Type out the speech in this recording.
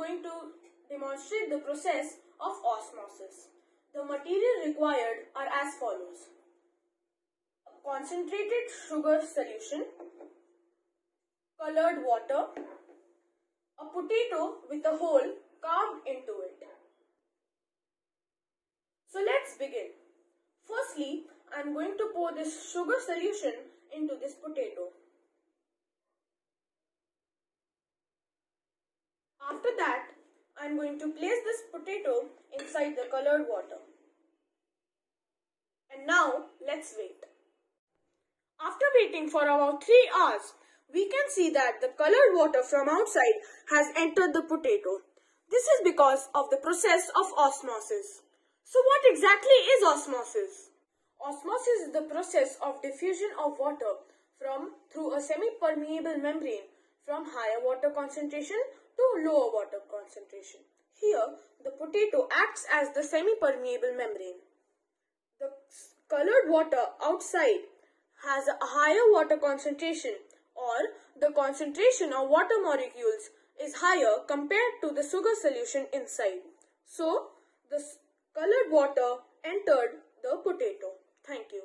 going to demonstrate the process of osmosis. The material required are as follows: a concentrated sugar solution, colored water, a potato with a hole carved into it. So let's begin. Firstly, I am going to pour this sugar solution into this potato. After that, I am going to place this potato inside the colored water. And now, let's wait. After waiting for about 3 hours, we can see that the colored water from outside has entered the potato. This is because of the process of osmosis. So what exactly is osmosis? Osmosis is the process of diffusion of water through a semi-permeable membrane from higher water concentration to lower water concentration. Here, the potato acts as the semi-permeable membrane. The colored water outside has a higher water concentration, or the concentration of water molecules is higher compared to the sugar solution inside. So, the colored water entered the potato. Thank you.